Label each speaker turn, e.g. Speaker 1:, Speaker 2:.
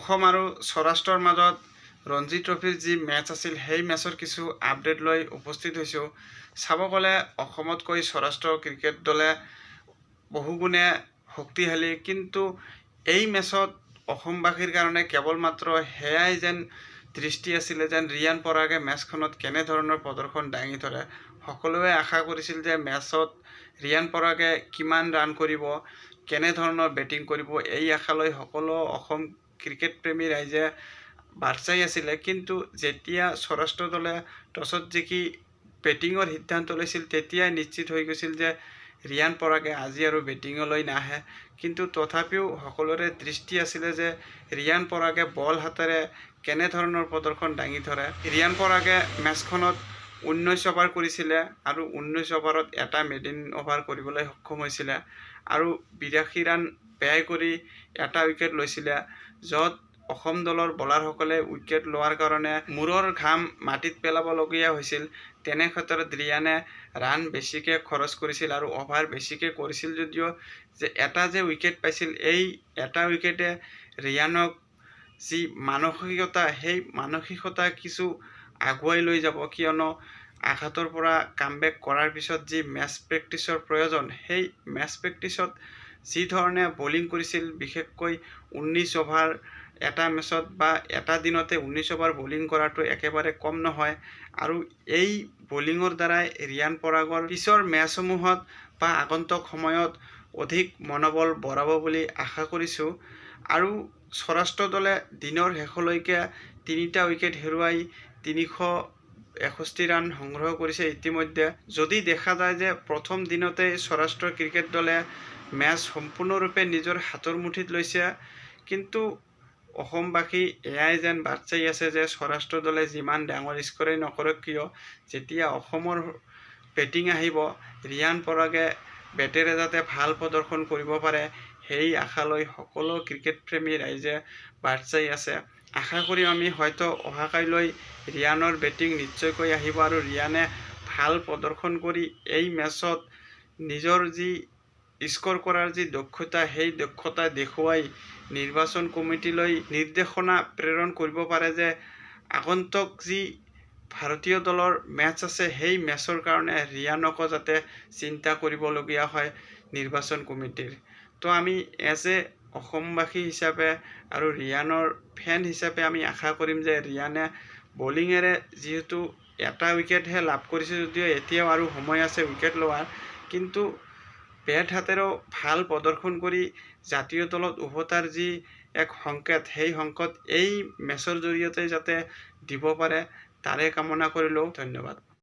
Speaker 1: অসম আৰু সৌৰাষ্ট্ৰৰ মাজত ৰঞ্জি ট্ৰফিৰ যি মেচ আছিল সেই মেচৰ কিছু আপডেট লৈ উপস্থিত হৈছোঁ। চাব গ'লে অসমতকৈ সৌৰাষ্ট্ৰৰ ক্ৰিকেট দলে বহুগুণে শক্তিশালী, কিন্তু এই মেচত অসমবাসীৰ কাৰণে কেৱল মাত্ৰ সেয়াই যেন দৃষ্টি আছিলে যেন ৰিয়ান পৰাগে মেচখনত কেনেধৰণৰ প্ৰদৰ্শন দাঙি ধৰে। সকলোৱে আশা কৰিছিল যে মেচত ৰিয়ান পৰাগে কিমান ৰান কৰিব, কেনেধৰণৰ বেটিং কৰিব, এই আশালৈ সকলো অসম ক্ৰিকেট প্ৰেমী ৰাইজে বাট চাই আছিলে। কিন্তু যেতিয়া সৌৰাষ্ট্ৰ দলে টছত জিকি বেটিঙৰ সিদ্ধান্ত লৈছিল তেতিয়াই নিশ্চিত হৈ গৈছিল যে ৰিয়ান পৰাগে আজি আৰু বেটিঙলৈ নাহে। কিন্তু তথাপিও সকলোৰে দৃষ্টি আছিলে যে ৰিয়ান পৰাগে বল হাতেৰে কেনেধৰণৰ প্ৰদৰ্শন দাঙি ধৰে। ৰিয়ান পৰাগে মেচখনত 19 অভাৰ কৰিছিলে আৰু 19 অভাৰত এটা মেডিন অভাৰ কৰিবলৈ সক্ষম হৈছিলে আৰু 82 ৰান ব্যয় কৰি এটা উইকেট লৈছিলে, য'ত অসম দলৰ বলাৰসকলে উইকেট লোৱাৰ কাৰণে মূৰৰ ঘাম মাটিত পেলাবলগীয়া হৈছিল। তেনে ক্ষেত্ৰত ৰিয়ানে ৰান বেছিকৈ খৰচ কৰিছিল আৰু অভাৰ বেছিকৈ কৰিছিল যদিও যে এটা যে উইকেট পাইছিল, এই এটা উইকেটে ৰিয়ানক যি মানসিকতা, সেই মানসিকতা কিছু আগুৱাই লৈ যাব, কিয়নো আঘাতৰ পৰা কামবেক কৰাৰ পিছত যি মেচ প্ৰেক্টিচৰ প্ৰয়োজন, সেই মেচ প্ৰেক্টিচত যি ধৰণে বলিং কৰিছিল, বিশেষকৈ 19 অভাৰ এটা মেচত বা এটা দিনতে 19 অভাৰ বলিং কৰাটো একেবাৰে কম নহয়। আৰু এই বলিঙৰ দ্বাৰাই ৰিয়ান পৰাগৰ পিছৰ মেচসমূহত বা আগন্তুক সময়ত অধিক মনোবল বঢ়াব বুলি আশা কৰিছোঁ। আৰু সৌৰাষ্ট্ৰ দলে দিনৰ শেষলৈকে 3টা উইকেট হেৰুৱাই 361 ৰান সংগ্ৰহ কৰিছে ইতিমধ্যে। যদি দেখা যায় যে প্ৰথম দিনতেই সৌৰাষ্ট্ৰ ক্ৰিকেট দলে মেচ সম্পূৰ্ণৰূপে নিজৰ হাতৰ মুঠিত লৈছে, কিন্তু অসমবাসী এয়াই যেন বাট চাই আছে যে সৌৰাষ্ট্ৰ দলে যিমান ডাঙৰ স্ক'ৰেই নকৰক কিয়, যেতিয়া অসমৰ বেটিং আহিব ৰিয়ান পৰাগে বেটেৰে যাতে ভাল প্ৰদৰ্শন কৰিব পাৰে, সেই আশালৈ সকলো ক্ৰিকেট প্ৰেমী ৰাইজে বাট চাই আছে। আশা কৰি আমি হয়তো অহাকাইলৈ ৰিয়ানৰ বেটিং নিশ্চয়কৈ আহিব আৰু ৰিয়ানে ভাল প্ৰদৰ্শন কৰি এই মেচত নিজৰ যি স্ক'ৰ কৰাৰ যি দক্ষতা, সেই দক্ষতা দেখুৱাই নিৰ্বাচন কমিটিলৈ নিৰ্দেশনা প্ৰেৰণ কৰিব পাৰে যে আগন্তুক যি ভাৰতীয় দলৰ মেচ আছে, সেই মেচৰ কাৰণে ৰিয়ানকো যাতে চিন্তা কৰিবলগীয়া হয় নিৰ্বাচন কমিটিৰ। তো আমি এজ এ অসমবাসী হিচাপে আৰু ৰিয়ানৰ ফেন হিচাপে আমি আশা কৰিম যে ৰিয়ানে বলিঙেৰে যিহেতু এটা উইকেটহে লাভ কৰিছে যদিও এতিয়াও আৰু সময় আছে উইকেট লোৱাৰ, কিন্তু বেট হাতেৰেও ভাল প্ৰদৰ্শন কৰি জাতীয় দলত উভতাৰ যি এক সংকেত, সেই সংকেত এই মেচৰ জৰিয়তে যাতে দিব পাৰে তাৰে কামনা কৰিলোঁ। ধন্যবাদ।